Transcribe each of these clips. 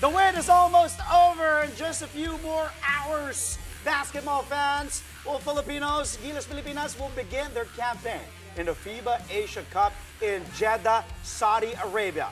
The wait is almost over in just a few more hours. Basketball fans, Filipinos, Gilas Pilipinas will begin their campaign in the FIBA Asia Cup in Jeddah, Saudi Arabia.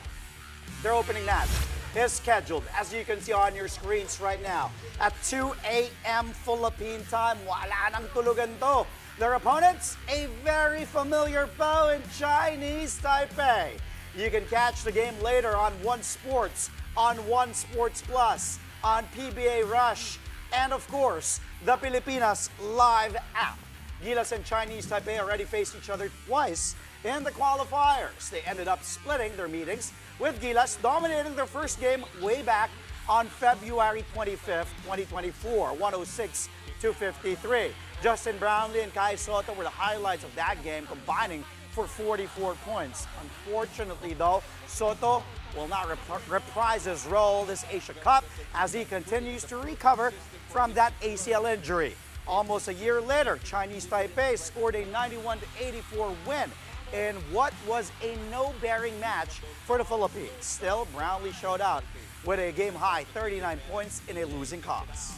Their opening match is scheduled, as you can see on your screens right now, at 2 a.m. Philippine time. Wala nang tulugan to. Their opponents, a very familiar foe in Chinese Taipei. You can catch the game later on One Sports, on One Sports Plus, on PBA Rush, and of course, the Pilipinas Live app. Gilas and Chinese Taipei already faced each other twice in the qualifiers. They ended up splitting their meetings, with Gilas dominating their first game way back on February 25th, 2024, 106-53. Justin Brownlee and Kai Soto were the highlights of that game, combining for 44 points. Unfortunately, though, Soto will not reprise his role this Asia Cup as he continues to recover from that ACL injury. Almost a year later, Chinese Taipei scored a 91-84 win in what was a no-bearing match for the Philippines. Still, Brownlee showed out with a game-high 39 points in a losing cause.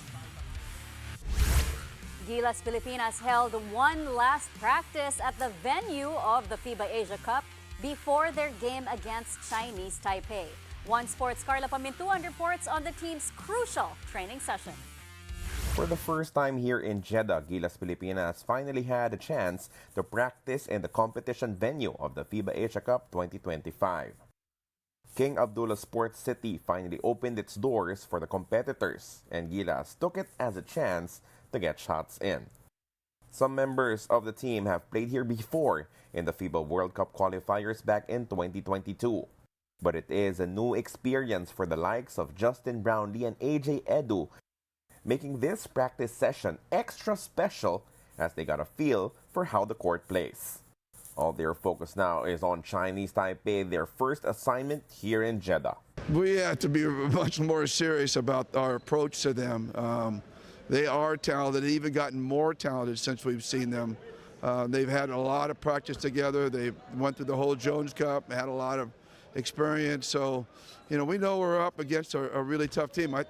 Gilas Pilipinas held one last practice at the venue of the FIBA Asia Cup before their game against Chinese Taipei. One Sports' Carla Pamintuan reports on the team's crucial training session. For the first time here in Jeddah, Gilas Pilipinas finally had a chance to practice in the competition venue of the FIBA Asia Cup 2025. King Abdullah Sports City finally opened its doors for the competitors, and Gilas took it as a chance to get shots in. Some members of the team have played here before in the FIBA World Cup qualifiers back in 2022. But it is a new experience for the likes of Justin Brownlee and AJ Edu, making this practice session extra special as they got a feel for how the court plays. All their focus now is on Chinese Taipei, their first assignment here in Jeddah. We have to be much more serious about our approach to them. They are talented, even gotten more talented since we've seen them. They've had a lot of practice together. They went through the whole Jones Cup, had a lot of experience. So, we know we're up against a really tough team. I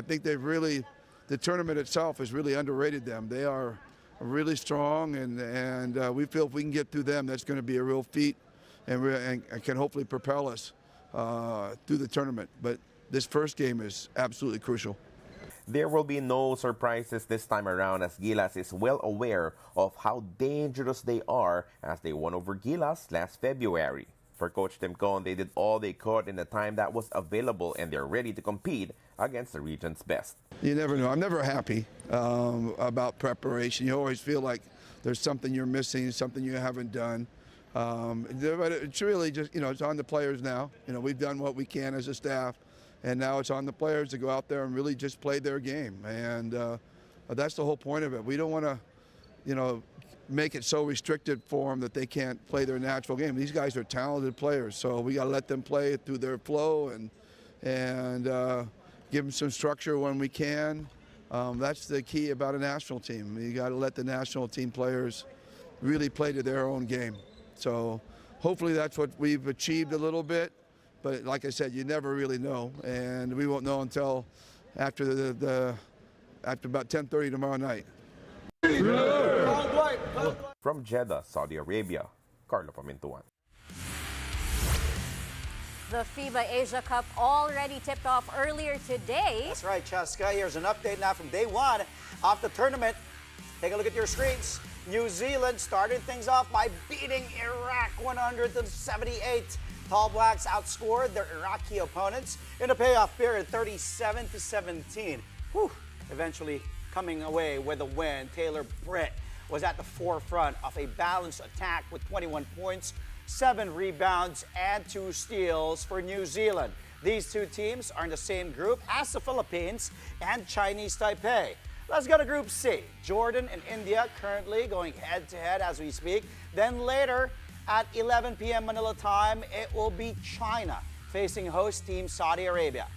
think they've really, the tournament itself has really underrated them. They are really strong, and we feel if we can get through them, that's going to be a real feat and can hopefully propel us through the tournament. But this first game is absolutely crucial. There will be no surprises this time around, as Gilas is well aware of how dangerous they are as they won over Gilas last February. For Coach Tim Cohn, they did all they could in the time that was available, and they're ready to compete against the region's best. You never know. I'm never happy about preparation. You always feel like there's something you're missing, something you haven't done. But it's really just, it's on the players now. We've done what we can as a staff. And now it's on the players to go out there and really just play their game. And that's the whole point of it. We don't want to, make it so restricted for them that they can't play their natural game. These guys are talented players, so we got to let them play through their flow and give them some structure when we can. That's the key about a national team. You got to let the national team players really play to their own game. So hopefully that's what we've achieved a little bit. But like I said, you never really know, and we won't know until after after about 10:30 tomorrow night. From Jeddah, Saudi Arabia, Carlo Pamintuan. The FIBA Asia Cup already tipped off earlier today. That's right, Cheska. Here's an update now from day one of the tournament. Take a look at your screens. New Zealand started things off by beating Iraq 100-78. Tall Blacks outscored their Iraqi opponents in a payoff period 37-17. Eventually coming away with a win. Taylor Britt was at the forefront of a balanced attack with 21 points, 7 rebounds, and 2 steals for New Zealand. These two teams are in the same group as the Philippines and Chinese Taipei. Let's go to Group C. Jordan and India currently going head-to-head as we speak. Then later, at 11 p.m. Manila time, it will be China facing host team Saudi Arabia.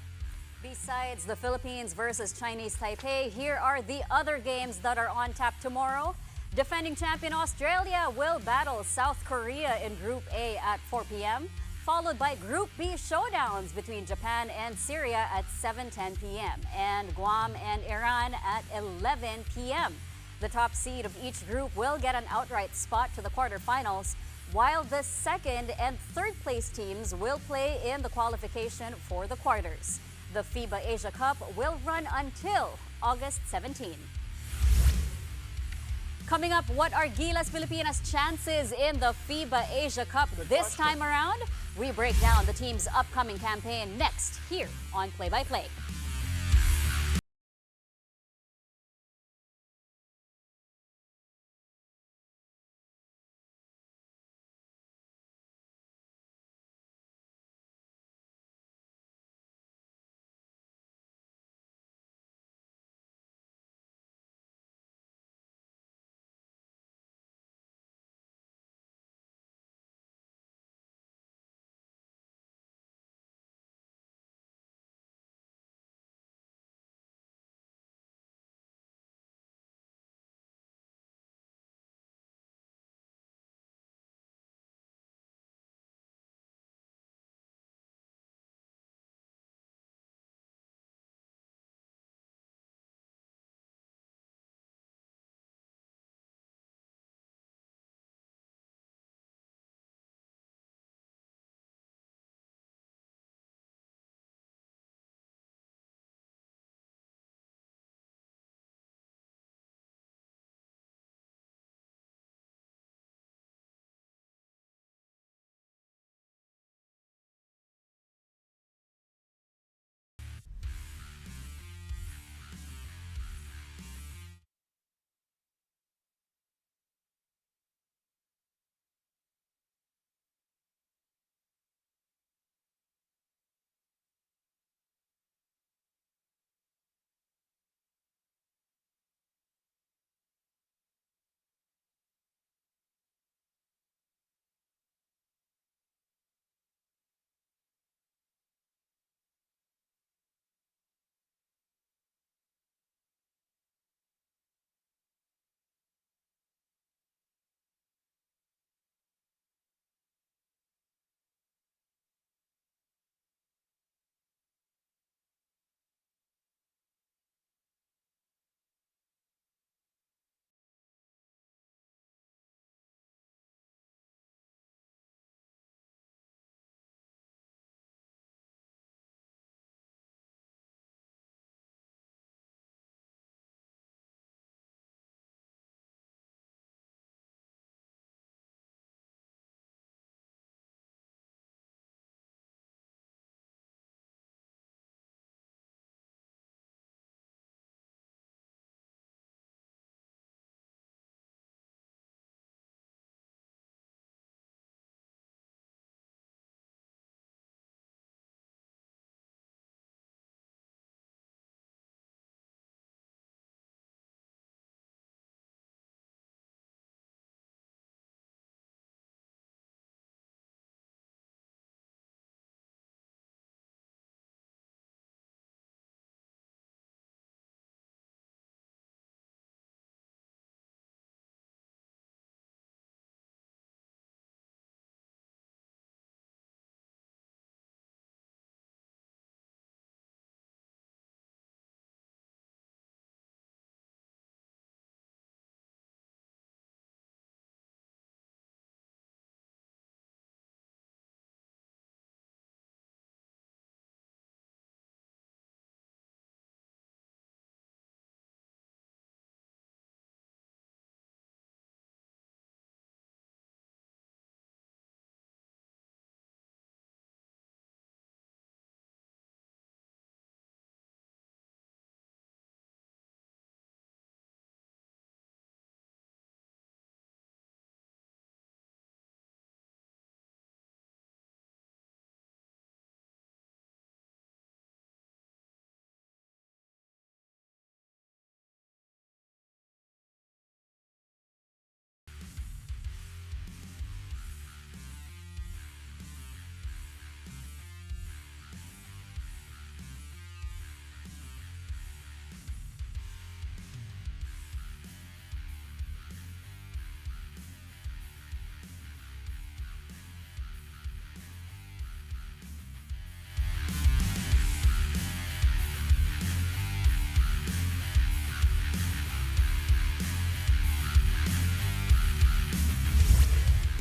Besides the Philippines versus Chinese Taipei, here are the other games that are on tap tomorrow. Defending champion Australia will battle South Korea in Group A at 4 p.m. followed by Group B showdowns between Japan and Syria at 7:10 p.m. and Guam and Iran at 11 p.m. The top seed of each group will get an outright spot to the quarterfinals, while the second and third place teams will play in the qualification for the quarters. The FIBA Asia Cup will run until August 17. Coming up, what are Gilas Filipinas' chances in the FIBA Asia Cup this time around? We break down the team's upcoming campaign next here on Play by Play.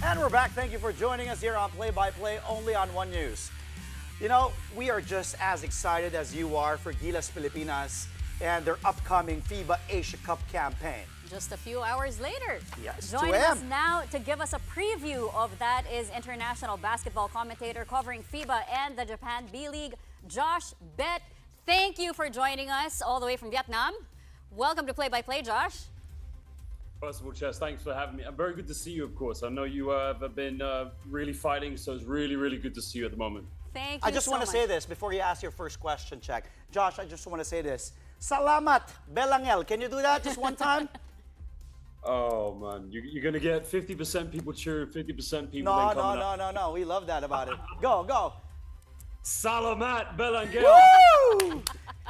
And we're back. Thank you for joining us here on Play by Play, only on One News. You know, we are just as excited as you are for Gilas Pilipinas and their upcoming FIBA Asia Cup campaign. Just a few hours later. Yes, Joining 2 us a.m. now to give us a preview of that is international basketball commentator covering FIBA and the Japan B-League, Josh Bett. Thank you for joining us all the way from Vietnam. Welcome to Play by Play, Josh. First of all, Chess, thanks for having me. I'm very good to see you, of course. I know you have been really fighting, so it's really, really good to see you at the moment. Thank you I just so want to much. say this before you ask your first question, Check. Josh, I just want to say this. Salamat, Belangel. Can you do that just one time? Oh, man. You're going to get 50% people cheering, 50% people No, then coming up. no. We love that about it. Go. Salamat, Belangel. Woo!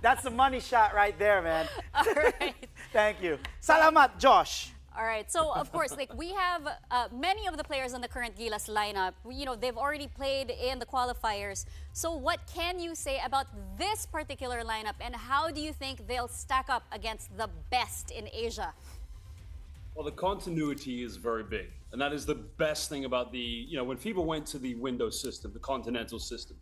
That's the money shot right there, man. All right. Thank you. Salamat, Josh. All right. So, of course, we have many of the players on the current Gilas lineup. You know, they've already played in the qualifiers. So what can you say about this particular lineup, and how do you think they'll stack up against the best in Asia? Well, the continuity is very big. And that is the best thing about when FIBA went to the window system, the continental system,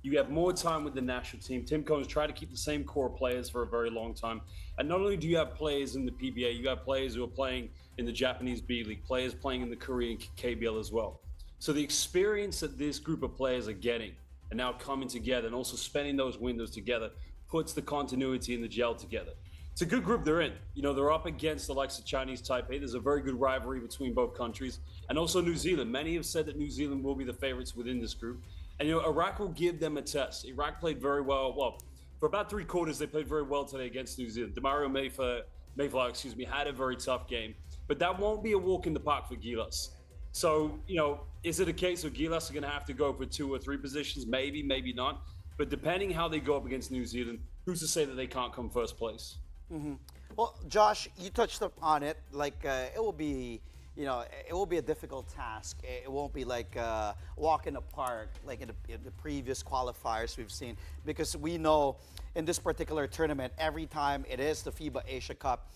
you have more time with the national team. Tim Cohn's tried to keep the same core players for a very long time. And not only do you have players in the PBA, you have players who are playing in the Japanese B-League, players playing in the Korean KBL as well. So the experience that this group of players are getting and now coming together and also spending those windows together puts the continuity and the gel together. It's a good group they're in. You know, they're up against the likes of Chinese Taipei. There's a very good rivalry between both countries. And also New Zealand. Many have said that New Zealand will be the favorites within this group. And, you know, Iraq will give them a test. Iraq played very well. Well, for about 3 quarters, they played very well today against New Zealand. Demario Mayflower, had a very tough game. But that won't be a walk in the park for Gilas. So, you know, is it a case of Gilas are going to have to go for 2 or 3 positions? Maybe, maybe not. But depending how they go up against New Zealand, who's to say that they can't come first place? Mm-hmm. Well, Josh, you touched on it. It will be... You know, it will be a difficult task. It won't be like a walk in the park like in the previous qualifiers we've seen, because we know in this particular tournament, every time it is the FIBA Asia Cup,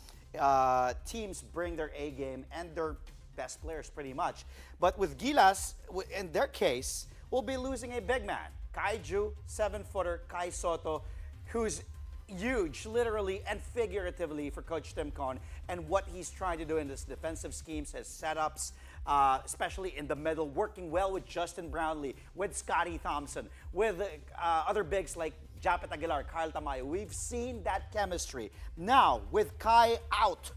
teams bring their A game and their best players pretty much. But with Gilas, in their case, we'll be losing a big man. Kaiju, 7-footer, Kai Soto, who's huge, literally and figuratively, for Coach Tim Cohn, and what he's trying to do in this defensive schemes, his setups, especially in the middle, working well with Justin Brownlee, with Scotty Thompson, with other bigs like Japet Aguilar, Kyle Tamayo. We've seen that chemistry. Now, with Kai out,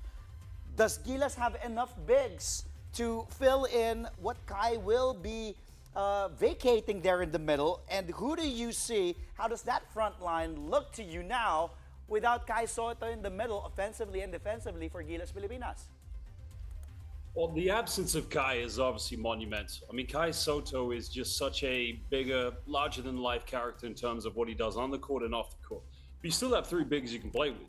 does Gilas have enough bigs to fill in what Kai will be vacating there in the middle? And who do you see? How does that front line look to you now without Kai Soto in the middle, offensively and defensively, for Gilas Pilipinas? Well, the absence of Kai is obviously monumental. I mean, Kai Soto is just such a bigger, larger-than-life character in terms of what he does on the court and off the court. But you still have 3 bigs you can play with.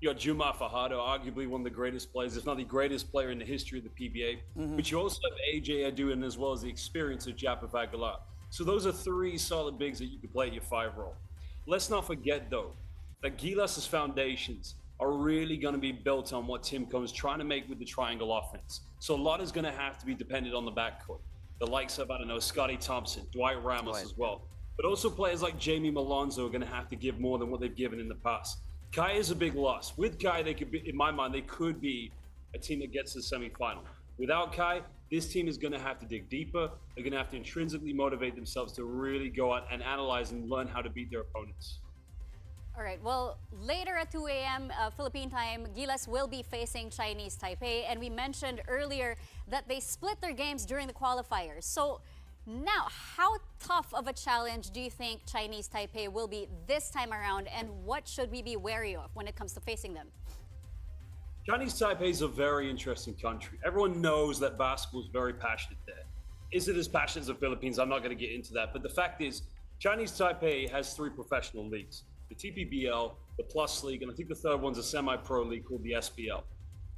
You got Juma Fajardo, arguably one of the greatest players, if not the greatest player in the history of the PBA. Mm-hmm. But you also have AJ Aduin, as well as the experience of Japet Aguilar. So those are 3 solid bigs that you can play at your 5 role. Let's not forget, though, that Gilas' foundations are really going to be built on what Tim Cohn's trying to make with the triangle offense. So a lot is going to have to be dependent on the backcourt. The likes of, Scotty Thompson, Dwight Ramos as well. But also players like Jamie Malonzo are going to have to give more than what they've given in the past. Kai is a big loss. With Kai, they could be, in my mind, they could be a team that gets to the semifinal. Without Kai, this team is going to have to dig deeper. They're going to have to intrinsically motivate themselves to really go out and analyze and learn how to beat their opponents. All right. Well, later at 2 a.m. Philippine time, Gilas will be facing Chinese Taipei. And we mentioned earlier that they split their games during the qualifiers. So now, how tough of a challenge do you think Chinese Taipei will be this time around? And what should we be wary of when it comes to facing them? Chinese Taipei is a very interesting country. Everyone knows that basketball is very passionate there. Is it as passionate as the Philippines? I'm not going to get into that. But the fact is, Chinese Taipei has 3 professional leagues. The TPBL, the Plus League, and I think the third one's a semi-pro league called the SPL.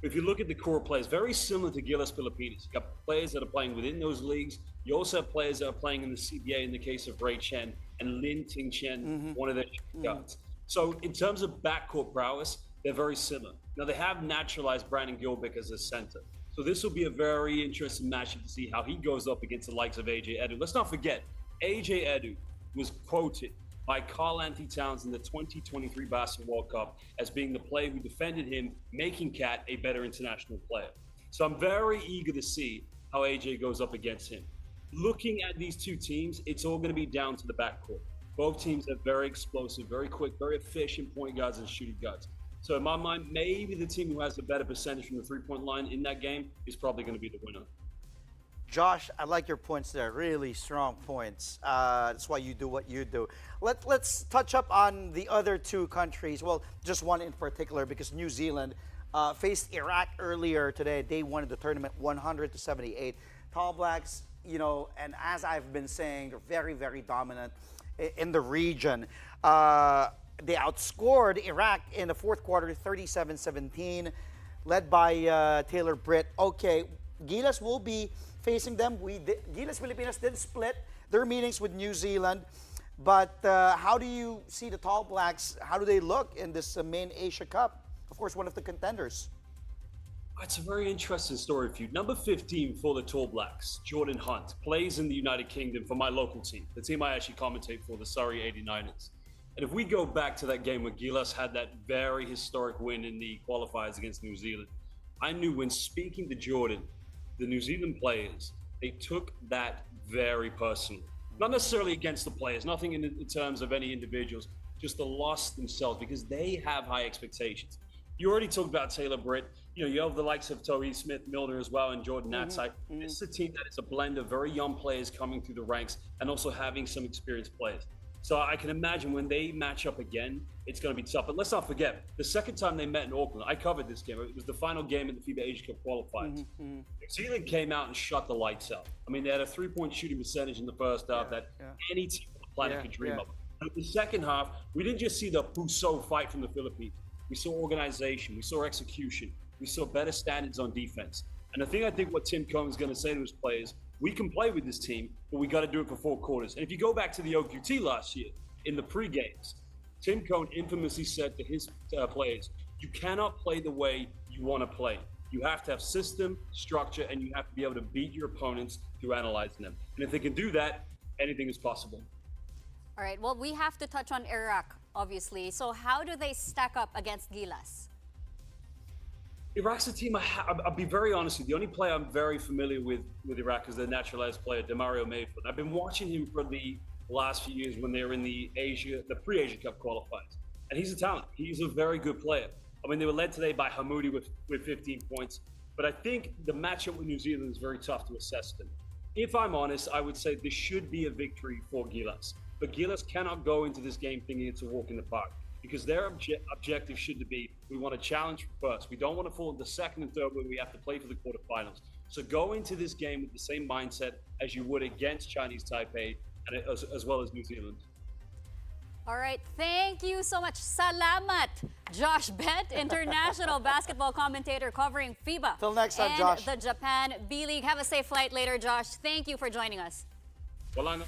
If you look at the core players, very similar to Gilas Filipinas. You got players that are playing within those leagues. You also have players that are playing in the CBA in the case of Ray Chen and Lin Ting Chen, one of their guards. So in terms of backcourt prowess, they're very similar. Now they have naturalized Brandon Gilbick as a center. So this will be a very interesting matchup to see how he goes up against the likes of AJ Edu. Let's not forget, AJ Edu was quoted by Carl Anthony Towns in the 2023 Basketball World Cup as being the player who defended him, making Cat a better international player. So I'm very eager to see how AJ goes up against him. Looking at these two teams, it's all going to be down to the backcourt. Both teams are very explosive, very quick, very efficient point guards and shooting guards. So in my mind, maybe the team who has the better percentage from the three-point line in that game is probably going to be the winner. Josh, I like your points there. Really strong points. That's why you do what you do. Let's touch up on the other two countries. Well, just one in particular, because New Zealand faced Iraq earlier today. Day one of the tournament, 100-78. Tall Blacks, you know, and as I've been saying, they're very, very dominant in the region. They outscored Iraq in the fourth quarter, 37-17, led by Taylor Britt. Okay, Gilas will be facing them. Gilas Filipinas did split their meetings with New Zealand, but how do you see the Tall Blacks? How do they look in this main Asia Cup? Of course, one of the contenders. It's a very interesting story for you. Number 15 for the Tall Blacks, Jordan Hunt, plays in the United Kingdom for my local team, the team I actually commentate for, the Surrey 89ers. And if we go back to that game where Gilas had that very historic win in the qualifiers against New Zealand, I knew when speaking to Jordan, the New Zealand players, they took that very personally. Not necessarily against the players, nothing in terms of any individuals, just the loss themselves, because they have high expectations. You already talked about Taylor Britt. You know, you have the likes of Toby Smith, Milner as well, and Jordan Natsai. This is a team that is a blend of very young players coming through the ranks and also having some experienced players. So I can imagine when they match up again, it's going to be tough. But let's not forget, the second time they met in Auckland, I covered this game. It was the final game in the FIBA Asia Cup qualifiers. New Zealand came out and shut the lights out. I mean, they had a three-point shooting percentage in the first half that any team on the planet could dream of. And in the second half, we didn't just see the Puso fight from the Philippines. We saw organization. We saw execution. We saw better standards on defense. And I think what Tim Cohen is going to say to his players, we can play with this team, but we got to do it for 4 quarters. And if you go back to the OQT last year, in the pre-games, Tim Cohen infamously said to his players, you cannot play the way you want to play. You have to have system, structure, and you have to be able to beat your opponents through analyzing them. And if they can do that, anything is possible. All right, well, we have to touch on Iraq, obviously. So how do they stack up against Gilas? Iraq's a team, I'll be very honest with you, the only player I'm very familiar with Iraq is the naturalized player, Demario Mayfield. I've been watching him for the last few years when they were in the pre-Asia Cup qualifiers. And he's a talent. He's a very good player. I mean, they were led today by Hamoudi with 15 points. But I think the matchup with New Zealand is very tough to assess them. If I'm honest, I would say this should be a victory for Gilas. But Gilas cannot go into this game thinking it's a walk in the park, because their objective should be, we want to challenge first. We don't want to fall into the second and third where we have to play for the quarterfinals. So go into this game with the same mindset as you would against Chinese Taipei, and as well as New Zealand. All right, thank you so much. Salamat, Josh Bett, international basketball commentator covering FIBA. Till next time, and Josh. the Japan B-League. Have a safe flight later, Josh. Thank you for joining us. Wala na.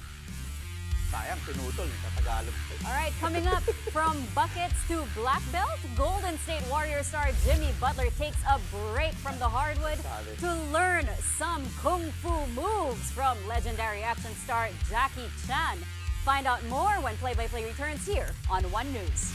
Sayang, pinutol. Tatagalog. All right, coming up, from buckets to black belt, Golden State Warrior star Jimmy Butler takes a break from the hardwood to learn some kung fu moves from legendary action star Jackie Chan. Find out more when Play-by-Play returns here on One News.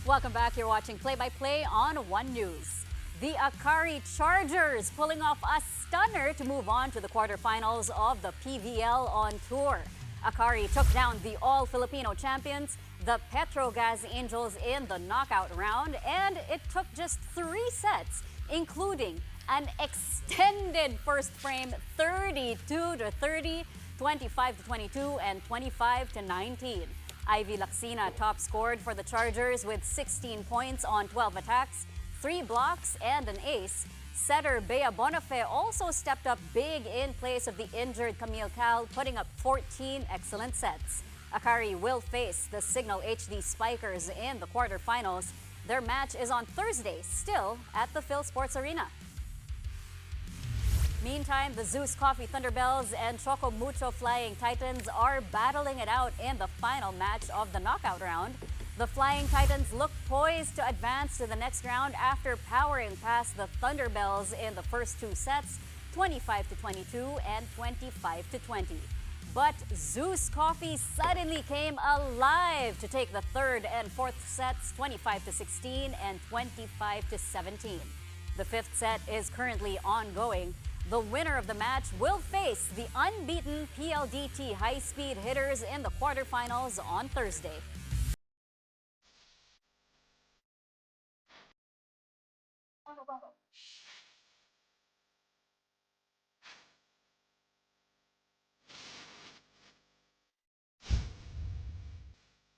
Welcome back. You're watching Play-by-Play on One News. The Akari Chargers pulling off a stunner to move on to the quarterfinals of the PVL on tour. Akari took down the all-Filipino champions, the Petrogas Angels, in the knockout round, and it took just 3 sets, including an extended first frame 32-30, 25-22, and 25-19. Ivy Laxina top scored for the Chargers with 16 points on 12 attacks, 3 blocks, and an ace. Setter Bea Bonifay also stepped up big in place of the injured Camille Cal, putting up 14 excellent sets. Akari will face the Signal HD Spikers in the quarterfinals. Their match is on Thursday, still at the Phil Sports Arena. Meantime, the Zeus Coffee Thunderbells and Choco Mucho Flying Titans are battling it out in the final match of the knockout round. The Flying Titans look poised to advance to the next round after powering past the Thunderbells in the first 2 sets, 25-22 and 25-20. But Zeus Coffee suddenly came alive to take the 3rd and 4th sets, 25-16 and 25-17. The 5th set is currently ongoing. The winner of the match will face the unbeaten PLDT high-speed hitters in the quarterfinals on Thursday.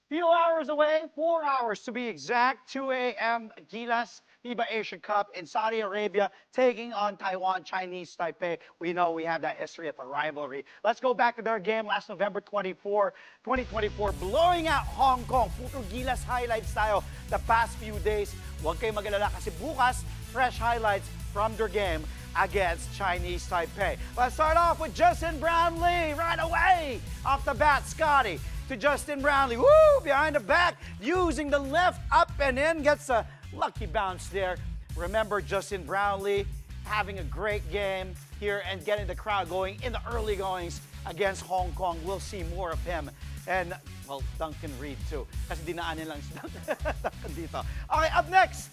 Few hours away, 4 hours to be exact, 2 a.m. Gilas FIBA Asia Cup in Saudi Arabia taking on Taiwan Chinese Taipei. We know we have that history of a rivalry. Let's go back to their game last November 24, 2024, blowing out Hong Kong. Puro Gilas highlights tayo the past few days. Huwag kayong mag-alala kasi bukas, fresh highlights from their game against Chinese Taipei. Let's start off with Justin Brownlee right away. Off the bat, Scotty to Justin Brownlee. Woo! Behind the back, using the left up and in, gets a lucky bounce there. Remember Justin Brownlee having a great game here and getting the crowd going in the early goings against Hong Kong. We'll see more of him. And, well, Duncan Reed too. Kasi dinaanin lang si Duncan dito. Okay, up next,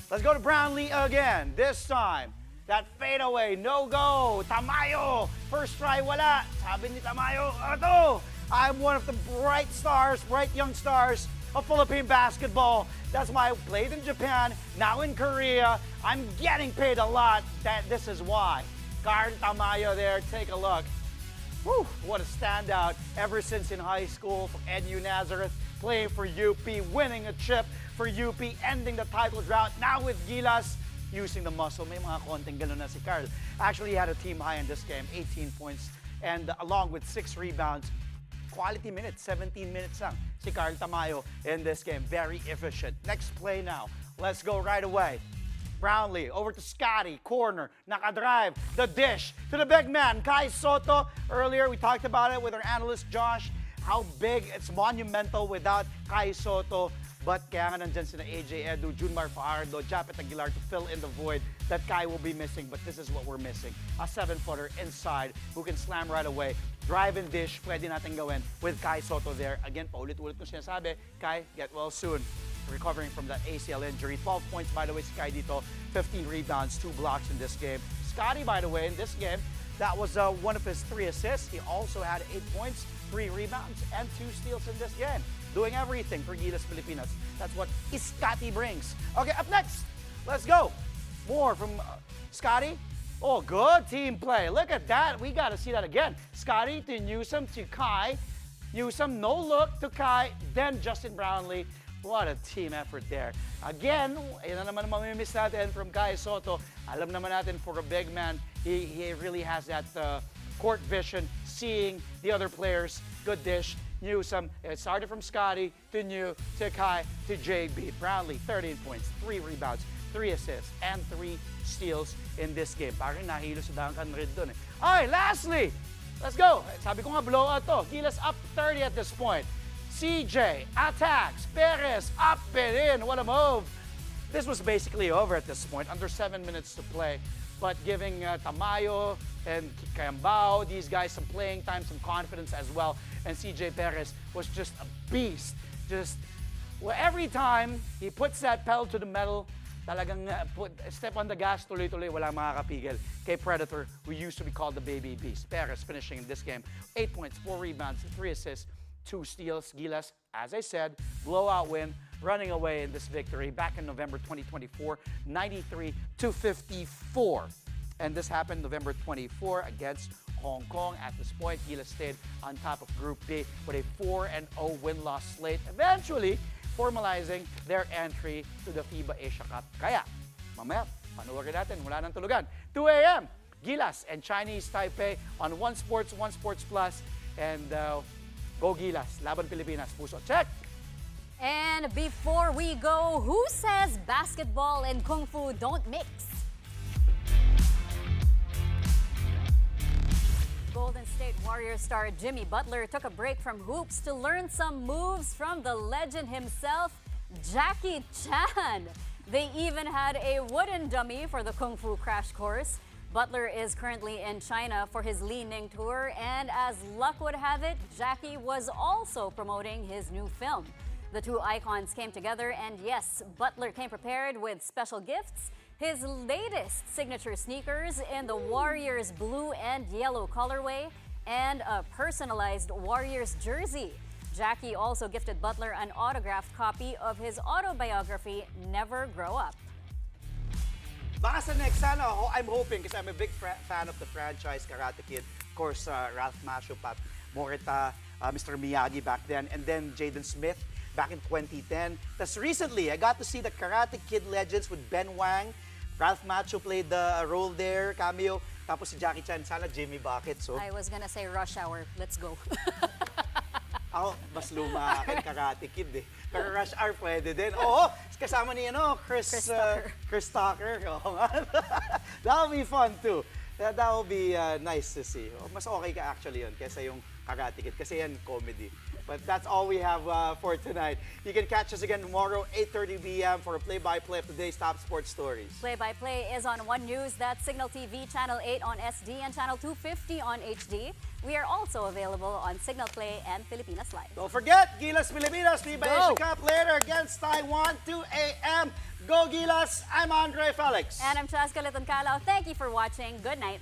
let's go to Brownlee again. This time, that fadeaway, no go. Tamayo, first try, wala. Sabi ni Tamayo, ato, I'm one of the bright young stars of Philippine basketball. That's why I played in Japan, now in Korea. I'm getting paid a lot. This is why. Carl Tamayo there, take a look. Whew, what a standout ever since in high school for NU Nazareth, playing for UP, winning a chip for UP, ending the title drought. Now with Gilas, using the muscle. May mga konting ganun na si Carl. Actually, he had a team high in this game, 18 points, and along with 6 rebounds. Quality minutes, 17 minutes lang si Carl Tamayo in this game. Very efficient. Next play now. Let's go right away. Brownlee over to Scotty, corner, nakadrive, the dish to the big man, Kai Soto. Earlier, we talked about it with our analyst, Josh, how big, it's monumental without Kai Soto. But kaya nga nandyan sina AJ Edu, Junmar Fajardo, Japet Aguilar to fill in the void that Kai will be missing. But this is what we're missing. A 7-footer inside who can slam right away. Drive and dish, pwede natin gawin with Kai Soto there. Again, paulit-ulit ko sinasabi, Kai, get well soon. Recovering from that ACL injury. 12 points, by the way, si Kai dito. 15 rebounds, 2 blocks in this game. Scotty, by the way, in this game, that was one of his 3 assists. He also had 8 points, 3 rebounds, and 2 steals in this game. Doing everything for Gilas Pilipinas. That's what Scotty brings. Okay, up next, let's go. More from Scotty. Oh, good team play. Look at that. We got to see that again. Scotty to Newsom to Kai. Newsom, no look to Kai. Then Justin Brownlee. What a team effort there. Again, yun na naman mamimiss natin from Kai Soto. Alam naman natin for a big man, he really has that court vision, seeing the other players. Good dish. Newsom, it started from Scotty to New to Kai to JB. Brownlee, 13 points, 3 rebounds, 3 assists, and 3 steals in this game. Parang nahilo si Duncan Reed dun eh. Alright, lastly, let's go. Sabi ko nga blowout to. Gilas up 30 at this point. CJ attacks, Perez up and in. What a move. This was basically over at this point, under 7 minutes to play. But giving Tamayo and Cambao, these guys some playing time, some confidence as well. And CJ Perez was just a beast. Just Well, every time he puts that pedal to the metal, talagang step on the gas, tuloy-tuloy, walang makakapigil kay Predator, who used to be called the Baby Beast. Perez finishing in this game, 8 points, 4 rebounds, 3 assists, 2 steals. Gilas, as I said, blowout win, running away in this victory back in November 2024, 93-54. And this happened November 24 against Hong Kong. At this point, Gilas stayed on top of Group B with a 4-0 win-loss slate, eventually formalizing their entry to the FIBA Asia Cup. Kaya, mamaya, panoorin natin, wala nang tulugan. 2 a.m., Gilas and Chinese Taipei on One Sports Plus, and go Gilas, Laban Pilipinas, puso. Check! And before we go, who says basketball and kung fu don't mix? Golden State Warriors star Jimmy Butler took a break from hoops to learn some moves from the legend himself, Jackie Chan. They even had a wooden dummy for the Kung Fu crash course. Butler is currently in China for his Li Ning tour, and as luck would have it, Jackie was also promoting his new film. The two icons came together, and yes, Butler came prepared with special gifts. His latest signature sneakers in the Warriors blue and yellow colorway, and a personalized Warriors jersey. Jackie also gifted Butler an autographed copy of his autobiography, Never Grow Up. Baka sa next sana, I'm hoping, because I'm a big fan of the franchise Karate Kid. Of course, Ralph Macchio, Pat Morita, Mr. Miyagi back then, and then Jaden Smith back in 2010. That's recently, I got to see the Karate Kid Legends with Ben Wang. Ralph Macchio played the role there, cameo. Tapos si Jackie Chan, sana Jimmy Bucket. So, I was gonna say Rush Hour. Let's go. ako, mas luma akin Karate Kid eh. Pero Rush Hour pwede din. Oo, kasama ni Chris Tucker. Oo nga. That'll be fun too. That will be nice to see. Mas okay ka actually yun kesa yung Karate Kid. Kasi yan comedy. But that's all we have for tonight. You can catch us again tomorrow, 8:30 p.m. for a play-by-play of today's top sports stories. Play-by-play is on One News, that's Signal TV, Channel 8 on SD, and Channel 250 on HD. We are also available on Signal Play and Pilipinas Live. Don't forget, Gilas Pilipinas, FIBA Asia Cup later against Taiwan, 2 a.m. Go Gilas! I'm Andre Felix. And I'm Chaska Liton Calao. Thank you for watching. Good night.